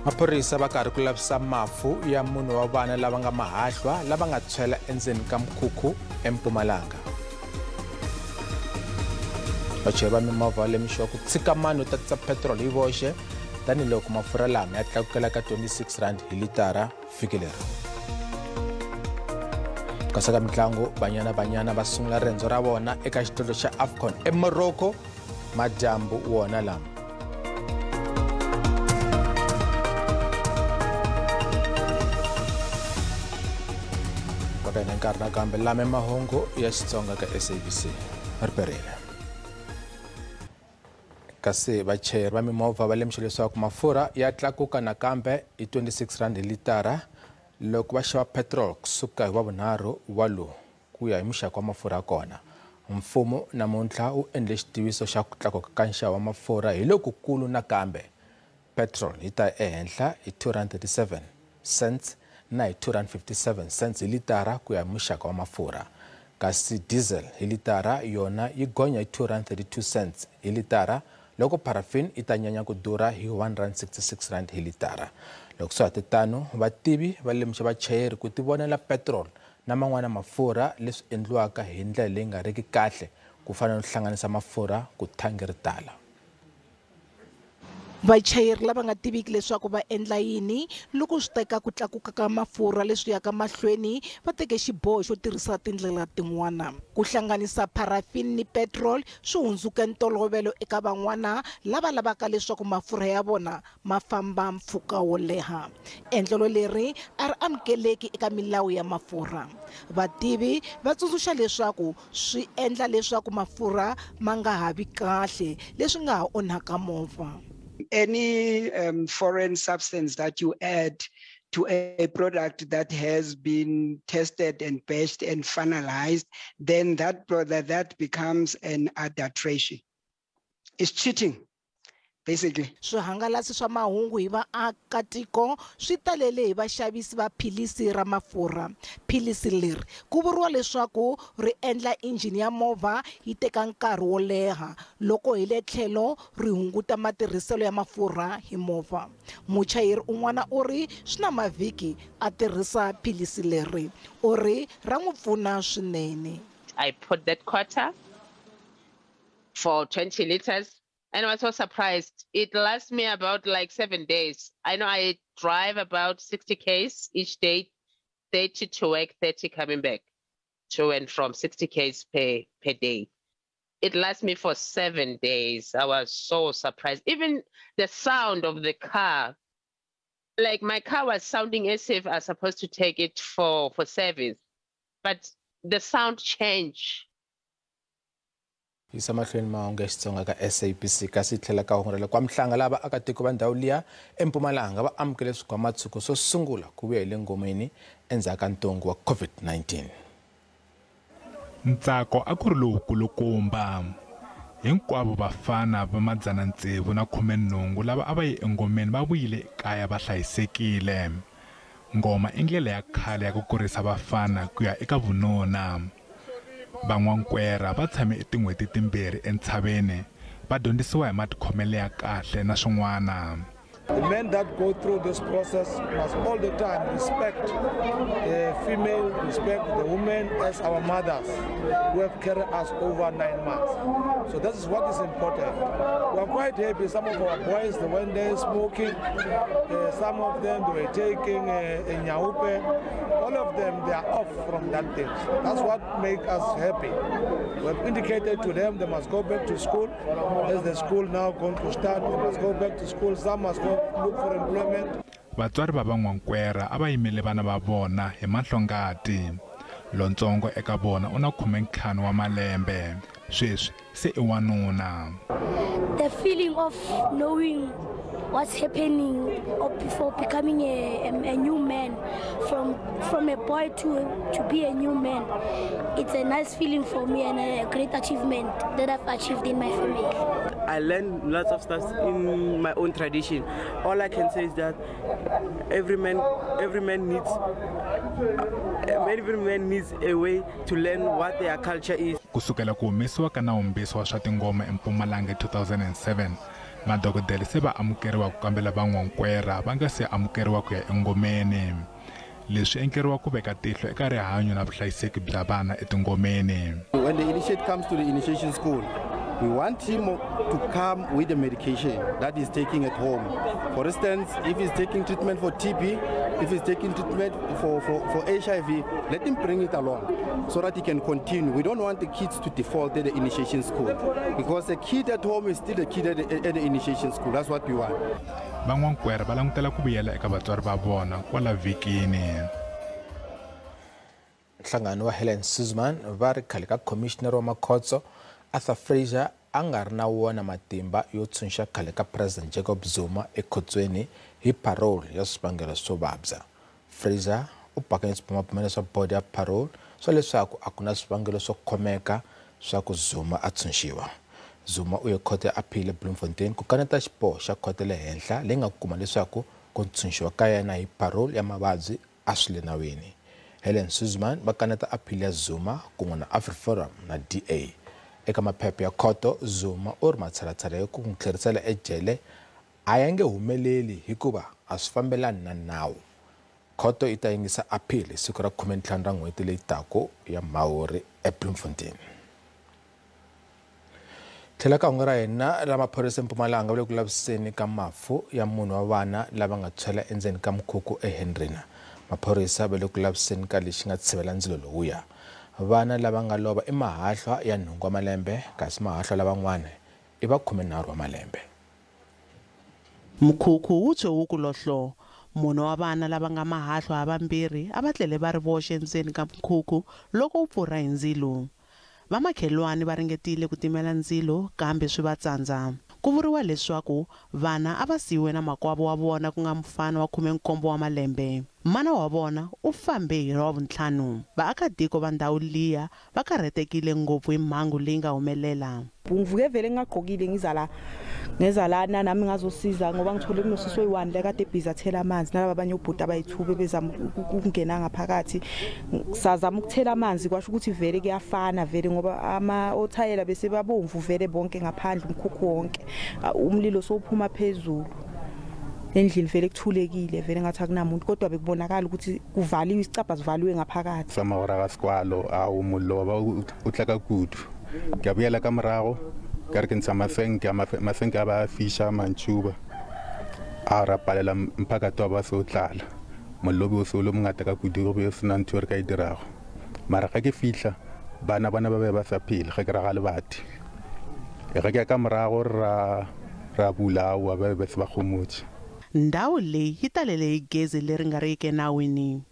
Maphorisa va karhi ku lavisa mafu ya munhu wa vana lava nga mahahlwa lava nga tshwela endzeni ka Mahungu eMpumalanga. Vachayeri va mimovha va lemisiwa ku tshika mani u tatisa petrol hi voxe tanihiloko mafurha lama ya tlakukela ka 26 rand hi litara vhiki leri. Kasi ka mitlangu banyana va sungula rendzo ra vona eka xidlodlo xa AFCON eMorocco madyambu wona lama. Vakaina nkarhi nakambe lame mahungu ya Xitsonga ka SABC. Riperile. Kasi vachayeri va mimovha va lemisa leswaku mafurha ya tlakuka nakambe hi 26 rand hi litara loko va xava petrol kusuka hi Wavunharhu walu ku ya hi muxaka wa mafurha kona. Mfumo namuntlha wu endle xitiviso xa ku tlakuka ka nxavo wa mafurha hi lokukulu nakambe. Petrol yi ta ehenhla hi 237 cents na hi 257 cents hi litara ku ya hi muxaka wa mafurha. Kasi diesel hi litara yona yi gonya hi 232 cents hi litara loko paraffin ita nyanya ku durha hi 166 rand hi litara. Loko swi hatetano vativi va lemisa vachayeri ku tivonela petrol na man'wana mafurha leswi endliwaka hi ndlela leyi nga riki kahle ku fana no hlanganisa mafurha ku thangi ri tala. Vachayeri lava nga tiviki leswaku va endla yini loko swi teka ku tlakuka ka mafurha leswi yaka mahlweni va teke xiboho xo tirhisa tindlela tin'wana. Ku hlanganisa paraffin ni petrol swi hundzuke ntolovelo eka van'wana lava lavaka leswaku mafurha ya vona ma famba mpfhuka wo leha. Endlelo leri a ri amukeleki eka milawu ya mafurha. Vativi va tsundzuxa leswaku swi endla leswaku mafurha ma nga ha vi kahle leswi nga ha onhaka movha. Any foreign substance that you add to a product that has been tested and batched and finalized, then that becomes an adulteration. It's cheating, basically. Swihangalasi swa mahungu hi vaakatiko swi talele hi vaxavisi va philisi ra mafurha. Philisi leri ku vuriwa leswaku ri endla injini ya movha yi teka nkarhi wo leha loko hi le tlhelo ri hunguta matirhiselo ya mafurha hi movha. Muchayeri un'wana u ri swi na mavhiki a tirhisa philisi leri u ri ra n'wi pfuna swinene. I put that quarter for 20 liters. And I was so surprised. It lasts me about like 7 days. I know I drive about 60 Ks each day, 30 to work, 30 coming back to and from 60 Ks per day. It lasts me for 7 days. I was so surprised. Even the sound of the car, like my car was sounding as if I was supposed to take it for service, but the sound changed. Isa mahlweni mahungu ya Xitsonga ka SABC kasi tlhela ka hungurela kwa mhlanga lava akatiko va ndhawu liya eMpumalanga va amukele swikwamatshuko swo sungula ku vuya hi le ngomeni endzhaku ka ntungu wa COVID-19. Ntsako a ku ri lowukulukumba hinkwavo vafana va 680 lava a va yi engomeni va vuyile ekaya va hlayisekile. Ngoma i ndlela ya khale ya ku kurisa vafana ku ya eka vununa. Van'wankwera va tshame etin'hweti timbirhi entshaveni va dyondzisiwa hi matikhomelo ya kahle na swin'wana. The men that go through this process must all the time respect the female, respect the women as our mothers who have carried us over 9 months. So this is what is important. We are quite happy. Some of our boys, they went there smoking. Some of them, they were taking a nyaupe. All of them, they are off from that thing. That's what makes us happy. We have indicated to them they must go back to school. As the school now going to start, they must go back to school. Some must go look for employment. Vatswari va van'wankwera a va yimele vana va vona hi mahlongati. Lontsongo eka vona una 15 wa malembe. Sweswi se i wanuna. The feeling of knowing what's happening before becoming a new man, from a boy to be a new man, it's a nice feeling for me and a great achievement that I've achieved in my family. I learned lots of stuff in my own tradition. All I can say is that every man needs a way to learn what their culture is. Kusukela ku humesiwa ka nawumbisi wa swa tingoma eMpumalanga 2007 madokodela se va amukeriwa ku kambela van'wankwerha va nga se amukeriwa ku ya engomeni. Leswi endleriwa ku veka tihlo eka rihanyo na vuhlayiseki bya vana etingomeni. When the initiate comes to the initiation school, we want him to come with the medication that he's taking at home. For instance, if he's taking treatment for TB, if he's taking treatment for HIV, let him bring it along so that he can continue. We don't want the kids to default at the initiation school because the kid at home is still a kid at the initiation school. That's what we want. Van'wankwerha va langutela ku vuyela eka vatswari va vona kwala vikini. Nhlangano wa Helen Suzman va ri khale ka commissioner wa makhotso Arthur Fraser a nga ri na wona matimba yo tshunxa khale ka President Jacob Zuma ekhotsweni hi parole ya swivangelo swo vabya. Fraser u bakanye swibumabumelo swa board ya parole swa leswaku a ku na swivangelo swo khomeka swa ku Zuma a tshunxiwa. Zuma u ye khoto ya appeal eBloemfontein ku kaneta xiboho xa khoto le henhla leyi nga kuma leswaku ku tshunxiwa ka yena hi parole ya mavabyi a swi le nawini. Helen Suzman va kaneta appeal ya Zuma kun'we na AfriForum na DA. Eka maphepha ya khoto Zuma u ri matshalatshala yo ku n'wi tlherisela ejele a ya nge humeleli hikuva a swi fambelani na nawu. Khoto yi ta yingisa appeal hi siku ra 15 ra n'hweti leyi taka ya Mhawuri eBloemfontein. Tlhela ka hungu ra hina la maphorisa eMpumalanga va le ku laviseni ka mafu ya munhu wa vana lava nga tshwela endzeni ka mukhukhu eHenrina. Maphorisa va le ku laviseni ka lexi nga tshivela ndzilo lowuya. Vana lava nga lova i mahahlwa ya 8 wa malembe kasi mahahlwa lavan'wana i va 13 wa malembe. Mukhukhu wu tshwe wu kulohlo. Munhu wa vana lava nga mahahlwa havambirhi a va tlele va ri voxe endzeni ka mukhukhu loko wu pfurha hi ndzilo. Vamakhelwani va ringetile ku timela ndzilo kambe swi va tsandza. Ku vuriwa leswaku vana a va siyiwe na makwavo wa vona ku nga mufana wa 17 wa malembe. Mana wa vona u fambe hi Ravuntlhanu. Vaakatiko va ndhawu liya va karhatekile ngopfu hi mhangu leyi nga humelela. Ngivuke vele ngaqokile ngezalana nami ngazosiza ngoba ngithole kunosisi oyi1 la kade ebhiza thela amanzi nalabo abanye ubhuti abayithube bezama ukungena ngaphakathi. Sazama ukuthela amanzi kwasho ukuthi vele kuyafana vele ngoba ama othayela bese babomvu vele bonke ngaphandle umkhukhu wonke. Umlilo sowuphuma phezulu. Endlini vele kuthulekile vele ngathi akunamuntu kodwa bekubonakala ukuthi kuvaliwe isicabha sivaliwe ngaphakathi. Samahora ka skwalo umullo ba utlaka kudu. Ngiyabuyela ka morago ka re ke ntsha masenke ba fisha manchuba a rapalela mpakato wa ba se o tlala mollobi o se o le mongata ka kudu go be se na ntho re ka idirago mara ga ke fihla bana ba ba sa phela ga ke ra ga le bati ga ke ka morago ra bula wa ba se ba khomotse. Ndhawu leyi yi talele hi gezi leri nga riki enawini.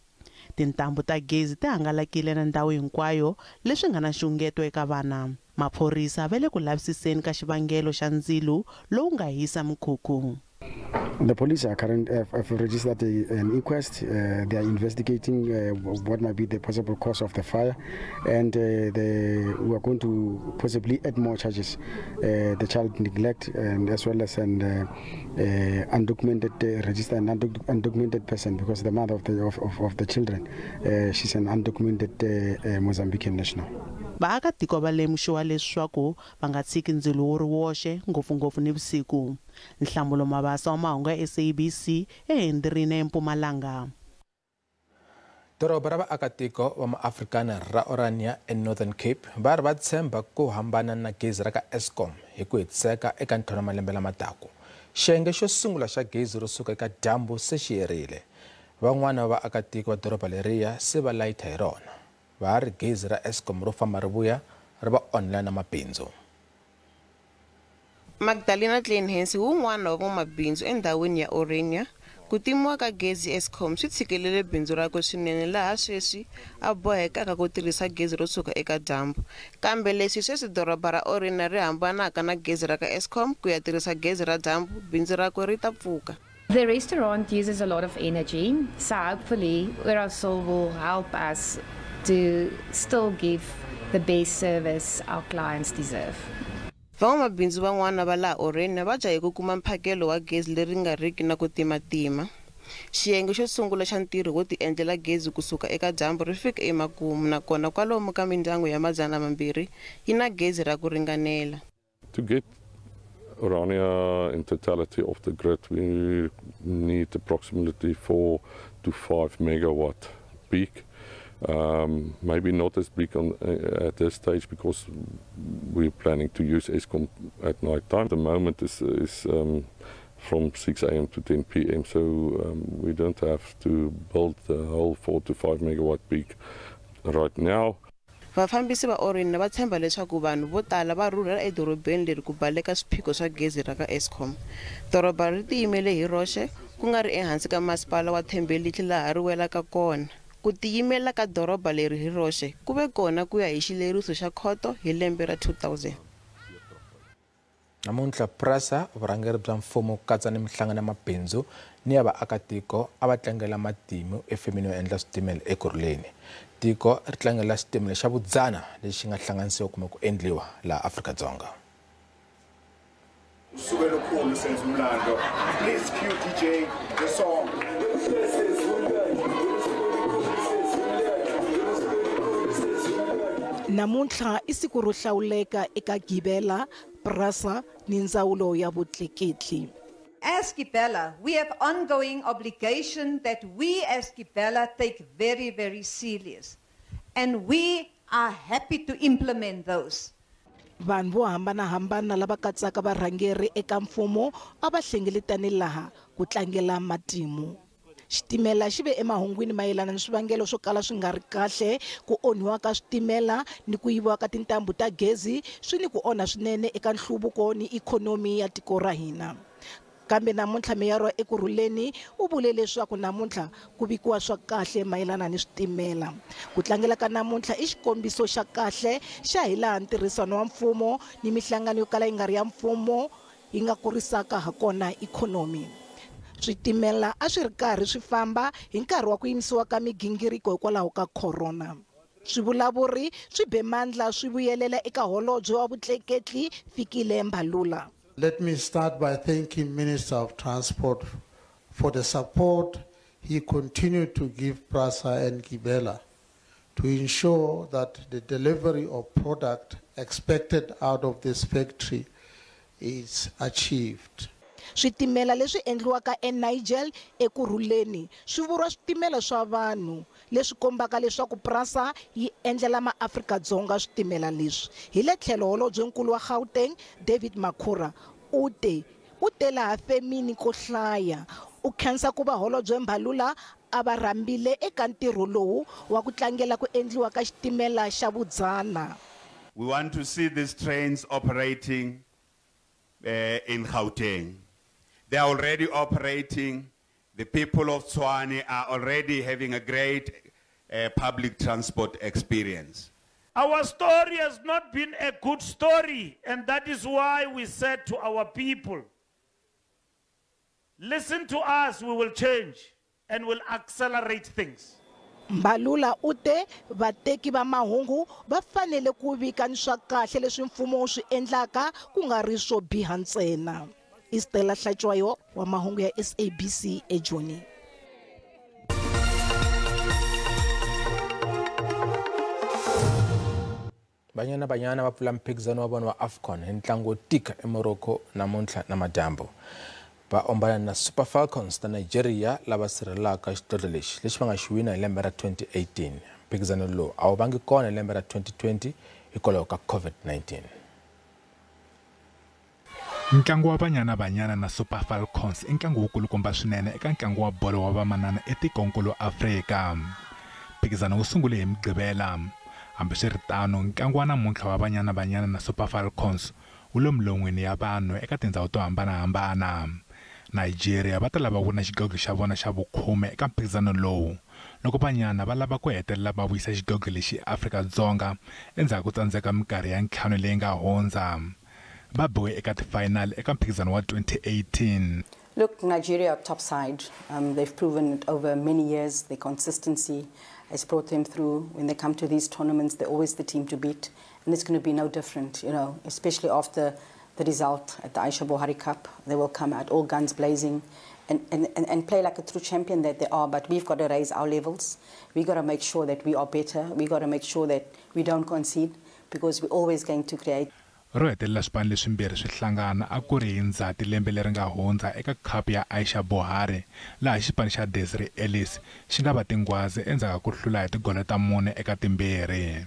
Tintambu ta gezi ti hangalakile na ndhawu hinkwayo leswi nga na nxungeto eka vana. Maphorisa va le ku lavisiseni ka xivangelo xa ndzilo lowu nga hisa mukhukhu. The police are have registered an inquest. They are investigating what might be the possible cause of the fire, and we are going to possibly add more charges: the child neglect, and as well as an undocumented register, an undocumented person, because the mother of the children, she's an undocumented Mozambican national. Vaakatiko va lemuxiwa leswaku va nga tshiki ndzilo wu ri woxe ngopfungopfu nivusiku. Nhlamulo Mabasa wa mahungu ya SABC eHenrina eMpumalanga. Doroba ra vaakatiko va maAfrikana ra Orania eNorthern Cape va ri va tshemba ku hambana na gezi ra ka Eskom hi ku hetiseka eka nthona malembe lama taka. Xiyenge xo sungula xa gezi ro suka eka dyambu se xi herile. Van'wana va vaakatiko va doroba leriya se va layita hi rona. Va ri gezi ra Eskom ro famba ri vuya ri va online na mabindzu. Magdalena Kleinhensi wun'wana wa van'wamabindzu endhawini ya Orania. Ku timiwa ka gezi Eskom swi tshikelele bindzu rakwe swinene laha sweswi a bohekaka ku tirhisa gezi ro suka eka dyambu. Kambe leswi sweswi doroba ra Orania ri hambanaka na gezi ra ka Eskom ku ya tirhisa gezi ra dyambu bindzu rakwe ri ta pfuka. The restaurant uses a lot of energy, so hopefully Urasol will help us to still give the best service our clients deserve. Van'wamabindzu van'wana va laha Orania va jahe ku kuma mphakelo wa gezi leri nga riki na ku timatima. Xiyenge xo sungula xa ntirho wo ti endlela gezi kusuka eka dyambu ri fika emakumu nakona kwalomu ka mindyangu ya 200 yi na gezi ra ku ringanela. To get Orania, in totality of the grid, we need approximately 4 to 5 megawatt peak. Maybe not as big at this stage because we're planning to use Eskom at night time. The moment is from 6 a.m. to 10 p.m. So we don't have to build the whole 4 to 5 megawatt peak right now. Vafambisi va Orania va tshemba leswaku vanhu vo tala va rhurhela edorobeni leri ku baleka swiphiqo swa gezi ra ka Eskom. Doroba ri tiyimele hi roxe ku nga ri ehansi ka masipala wa Thembelihle laha ri welaka kona. Ku tiyimela ka doroba leri hi roxe ku ve kona ku ya hi xileriso xa khoto hi lembe ra 2000. Namuntlha PRASA vurhangeri bya mfumo ku katsa ni mihlangano ya mabindzu ni ya vaakatiko a va tlangela matimu efemeni yo endla switimela ekurhuleni. Tiko ri tlangela xitimela xa vudzana lexi nga hlanganisiwa kumbe ku endliwa laha Afrika-Dzonga. Usukela khulu senza umlando. Please cue DJ the song. Namuntlha i siku ro hlawuleka eka Gibela, PRASA ni ndzawulo ya vutleketli. As Gibela, we have ongoing obligation that we as Gibela take very, very serious. And we are happy to implement those. Vanhu vo hambanahambana lava katsaka varhangeri eka mfumo a va hlengeletane laha ku tlangela matimu. Xitimela xi ve emahungwini mayelana ni swivangelo swo kala swi nga ri kahle, ku onhiwa ka switimela ni ku yiviwa ka tintambu ta gezi swi ni ku onha swinene eka nhluvuko ni ikhonomi ya tiko ra hina. Kambe namuntlha meyara ekurhuleni u vule leswaku namuntlha ku vikiwa swa kahle mayelana ni switimela. Ku tlangela ka namuntlha i xikombiso xa kahle xa hilaha ntirhisano wa mfumo ni mihlangano yo kala yi nga ri ya mfumo yi nga kurisaka hakona ikhonomi. Switimela a swi ri karhi swi famba hi nkarhi wa ku yimisiwa ka migingiriko hikwalaho ka corona. Swivulavuri swi be mandla swi vuyelela eka holobye wa vutleketli Fikile Mbalula. Let me start by thanking Minister of Transport for the support he continued to give PRASA and Gibela to ensure that the delivery of product expected out of this factory is achieved. Switimela leswi endliwaka eNiger ekurhuleni swi vuriwa switimela swa vanhu leswi kombaka leswaku PRASA yi endlela maAfrika-Dzonga switimela leswi. Hi le tlhelo holobyenkulu wa Gauteng David Makhura u te laha femini ko hlaya u khensa ku va holobye Mbalula a va rhambile eka ntirho lowu wa ku tlangela ku endliwa ka xitimela xa vudzana. We want to see these trains operating in Gauteng. They are already operating. The people of Tshwane are already having a great public transport experience. Our story has not been a good story, and that is why we said to our people, listen to us, we will change and will accelerate things. Mbalula ute vateki va mahungu va fanele ku vika ni swa kahle leswi mfumo wu swi endlaka ku nga ri swo biha ntsena. Istela Hlachwayo wa mahungu ya SABC eJoni. Banyana va pfula mphikizano wa vona wa AFCON hi ntlangu wo tika eMorocco namuntlha namadyambu. Va ombana na Super Falcons ta Nigeria lava sirhelelaka xidlodlo lexi va nga xi wina hi lembe ra 2018. Mphikizano lowu a wu vangi kona hi lembe ra 2020 hikwalaho ka COVID-19. Ntlangu wa Banyana na Super Falcons i ntlangu wo kulukumba swinene eka ntlangu wa bolo wa vamanana etikonkulu Afrika. Mphikizano wu sungule hi Mugqivela. Hambiswiritano ntlangu wa namuntlha wa Banyana na Super Falcons wu le milon'wini ya vanhu eka tindhawu to hambanahambana. Nigeria va ta lava wina xigoglo xa vona xa vukhume eka mphikizano lowu loko Banyana va lava ku hetelela va vuyisa xigoglo lexi Afrika-Dzonga endzhaku tsandzeka minkarhi ya ntlhanu leyi nga hundza. Va biwe eka ti-final eka mphikizano wa 2018. Look, Nigeria are top side. They've proven it over many years. Their consistency has brought them through. When they come to these tournaments, they're always the team to beat. And it's going to be no different, you know, especially after the result at the Aisha Buhari Cup. They will come out all guns blazing and play like a true champion that they are. But we've got to raise our levels. We've got to make sure that we are better. We've got to make sure that we don't concede because we're always going to create. ro hetelela swipano leswimbirhi swi hlangana a ku ri hi Ndzhati lembe leri nga hundza eka khapu ya Aisha Bohare laha xipano xa Desiree Ellis xi nga va tingwazi endzhaku ka ku hlula hi tigolo ta 4 eka timbirhi.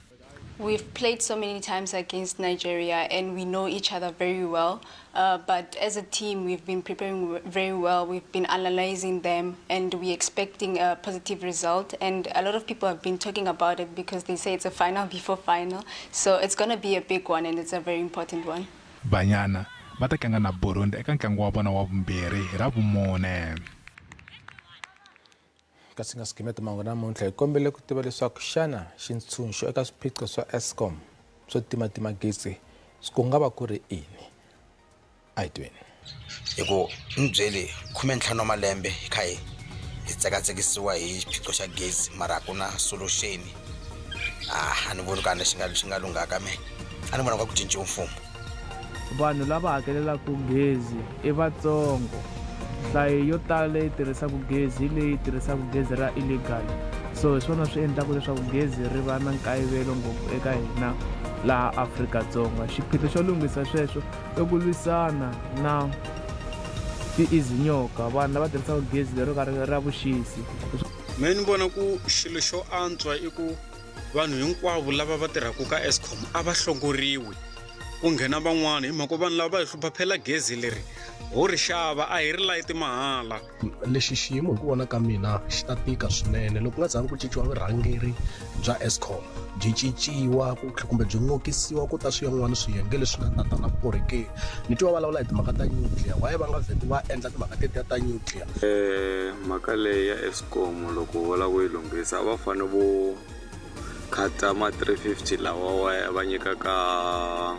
We've played so many times against Nigeria and we know each other very well. But as a team, we've been preparing very well. We've been analyzing them and we're expecting a positive result. And a lot of people have been talking about it because they say it's a final before final. So it's going to be a big one and it's a very important one. Banyana va ta tlanga na Burundi eka ntlangu wa vona wa vumbirhi hi Ravumune. Kasi nga skimeta mangu namuntlha hi kombele ku tiva leswaku xana xintshunxo eka swiphiqo swa Eskom swo timatima gezi swi nga va ku ri ini. Aitweni hiko mbyeli 15 malembe hi tsakatsekisiwa hi xiphiqo xa gezi mara ku na solution ani voni kana xi nga lungaka me ani vona ku cinca mfumo. Vanhu lava hakelelaka gezi I vatsongo. Hlayo yo tala leyi tirhisaka gezi leyi tirhisaka gezi ra illegal. So hi swona swi endlaka leswaku gezi ri va na nkayivelo ngopfu eka hina laha Afrika-Dzonga. Xiphiqo xo lunghisa sweswo I ku lwisana na tiizinyoka vanhu lava tirhisaka gezi leri ra vuxisi. Me ni vona ku xilo xo antswa I ku vanhu hinkwavo lava va tirhaka ka Eskom a va hlongoriwi ku nghena van'wana hi mhaka vanhu lava hi hluphaphela gezi leri ho ri xava a hi ri light mahala. Lexi xiyimo hi ku vona ka mina xi ta tika swinene loko nga zangi ku cinciwa vurhangeri bya Eskom byi cinciwa kumbe byi nokisiwa ku ta swin'wana swiyenge leswi nga tata na vukorhokeri. Ni twa vulavula hi timhaka ta nuclear waye va nga vheti va endla timhaka tetiya ta nuclear. Mhaka leyi ya Eskom loko vo lava ku yi lunghisa va fane vo khata ma 350 lawa va nyikaka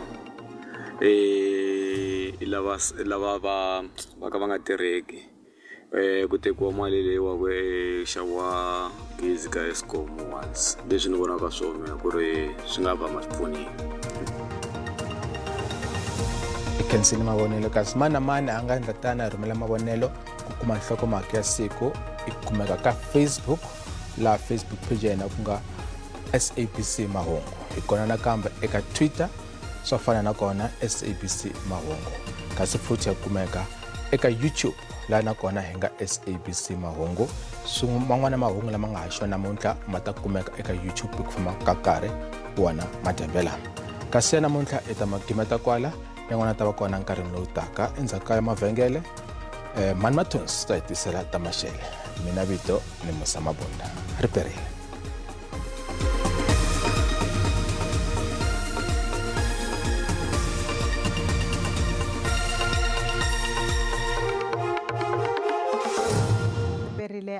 lava va ka va nga tirheki ku tekiwa mali leyi wa ku xaviwa gezi ka Eskom once leswi ni vonaka swona ku ri swi nga va mapfuni. Khensini mavonelo kasi mani na mani a nga endla tani a rhumela mavonelo ku kuma nhlokomhaka ya siku I kumeka ka Facebook laha Facebook page ya hina ku nga SABC Mahungu hi kona nakambe eka Twitter swa fana na kona SABC Mahungu kasi futhi ya kumeka eka YouTube laha na kona hi nga SABC Mahungu man'wana mahungu lama nga haxiwa namuntlha ma ta kumeka eka YouTube ku famba ka nkarhi wona madyambela kasi ya namuntlha I ta magimeta kwala yan'wana ta va kona nkarhini lowu taka endzhaku ka mavhengele Mani Mathonsi ta hi tisela ta maxele mina vito ni Musa Mabunda ri perile.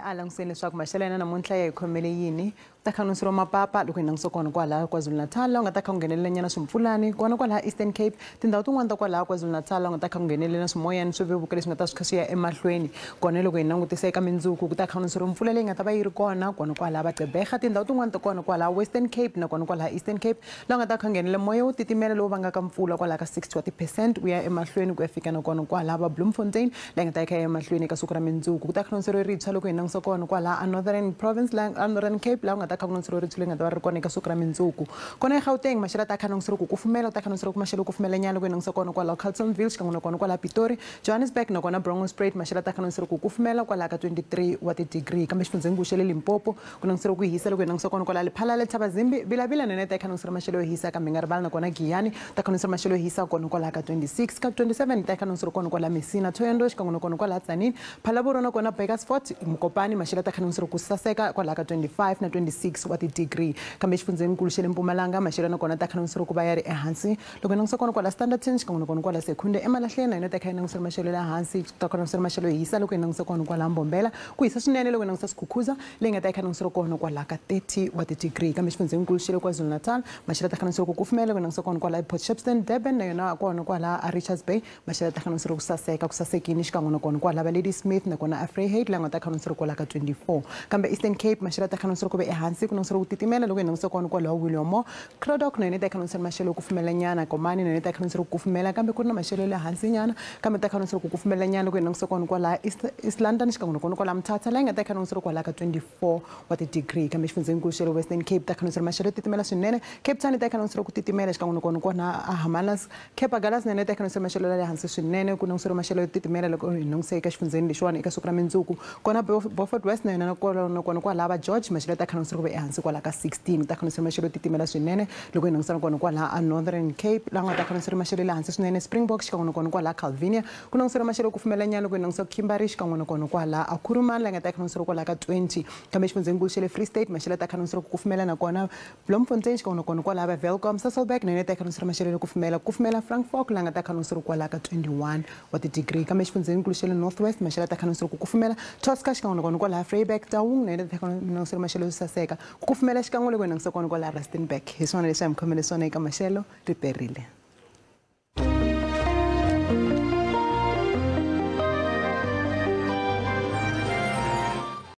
Alangiseni leswaku maxelo ya namuntlha ya hi khomele yini ta khanusiro mapapa loko hi langusa kona kwalaha KwaZulu-Natal la nga ta kha ku nghenelela nyana swimpfulani kona kwalaha Eastern Cape tindhawu tin'wana ta kwalaha KwaZulu-Natal la nga ta kha ku nghenelela swimoyani swo vevuka leswi nga ta swi kha swi ya emahlweni kona loko hi langutisa eka mindzuku ku ta khanusiro mpfula leyi nga ta va yi ri kona kwalaha Baqebeha tindhawu tin'wana ta kona kwalaha Western Cape na kwalaha Eastern Cape la nga ta kha nghenelela moya wo titimela lowu vangaka mpfula kwalaha ka 60% ku ya emahlweni ku ya fika na kwalaha va Bloemfontein la nga ta kha ya emahlweni eka siku ra mindzuku ku ta khanusiro rintshwa loko hi langusa kona kwalaha Northern Province la Northern Cape la nga ta kha ku ntsiro ritshule nga ta va ri kona eka siku ra mindzuku kona eGauteng maxelo ta kha ntsiro ku kufumela ta kha ntsiro ku maxelo ku kufumela nyana loko hi langutisa kona kwalaha Carletonville xikan'we na kona kwalaha Pitori Johannesburg na kona Bronxstrait maxelo ta kha ntsiro ku kufumela kwalaha ka 23 wa ti-degree kambe xifundzeni xe le Limpopo ku ntsiro ku hisa loko hi langutisa kona kwalaha Lephalale Thabazimbi Bilavila nene ta kha ntsiro maxelo yo hisa kambe nga rivala na kona Giyani ta kha ntsiro maxelo yo hisa kona kwalaha ka 26 ka 27 ta kha ntsiro kona kwalaha Messina Thohoyandou xikan'we na kona kwalaha Tzaneen Phalaborwa na kona Bakersfort Mokopani maxelo ta kha ntsiro ku saseka kwalaha ka 25 na 26 wa ti-degree kambe xifundzeninkulu xa le Mpumalanga maxelo na kona ta kha ntsiro ku va ya ri ehansi loko hi langusa kona kwalaha Standerton xikan'we na kona kwalaha Secunde emalahleni na yona ta kha yi langusa maxelo le hansi ta kha ntsiro maxelo yo hisa loko hi langusa kona kwalaha Mbombela ku hisa swinene loko hi langusa Skukuza leyi nga ta kha ntsiro kona kwalaha ka 30 wa ti-degree kambe xifundzeninkulu xa le KwaZulu-Natal maxelo ta kha ntsiro ku kufumela loko hi langusa kona kwalaha Port Shepstone Durban na yona kona kwalaha Richards Bay maxelo ta kha ntsiro ku saseka ku sasekini xikan'we na kona kwalaha Ladysmith na kona Vryheid la nga ta kha ntsiro kwalaha ka 24 kambe Eastern Cape maxelo ta kha ntsiro ku ve ehansi hansi ku nongisira ku titimela loko hi nongisa kona kwalaho William Moore Craddock na yena ta khanonsela maxelo ku kufumela nyana Komani na yena ta khanonsela ku kufumela kambe ku ri na maxelo le hansi nyana kambe ta khanonsela ku kufumela nyana loko hi nongisa kona kwalaha East London xikan'we kona kwalaha Mthatha la yi nga ta khanonsela kwalaha ka 24 wa ti-degree kambe xifundzeninkulu xa le Western Cape ta khanonsela maxelo yo titimela swinene Cape Town ta khanonsela ku titimela xikan'we kona kona a Hermanus Cape Agulhas na yena ta khanonsela maxelo ya le hansi swinene ku nongiseriwa maxelo yo titimela loko hi nongise eka xifundzeni lexiwani eka siku ra mindzuku kona Beaufort West na yona kona kwalaha George maxelo ta khanonseriwa ku va ehansi kwalaha ka 16 ta khanonseriwa maxelo yo titimela swinene loko hi nongisana kona kwalaha a Northern Cape la nga ta khanonseriwa maxelo le hansi swinene Springbok xikan'we kona kwalaha Calvinia ku nongiseriwa maxelo ku kufumela nyana loko hi nongisa Kimberley xikan'we kona kwalaha a Kuruman la nga ta khanonseriwa kwalaha ka 20 kambe xifundzeninkulu xa le Free State maxelo ta khanonseriwa ku kufumela nakona Bloemfontein xikan'we kona kwalaha va Welcome Sasolburg na yona ta khanonseriwa maxelo yo kufumela Frankfurt la nga ta khanonseriwa kwalaha ka 21 wa ti-degree kambe xifundzeninkulu xa le North West maxelo ta khanonseriwa ku kufumela Tosca xikan'we kona kwalaha Vryburg Taung na yona ta khanonseriwa maxelo yo saseka ku kufumela xikan'we loko hi nongisa kona kwalaha Rustenburg hi swona leswi hi mi khomele swona eka maxelo ri perile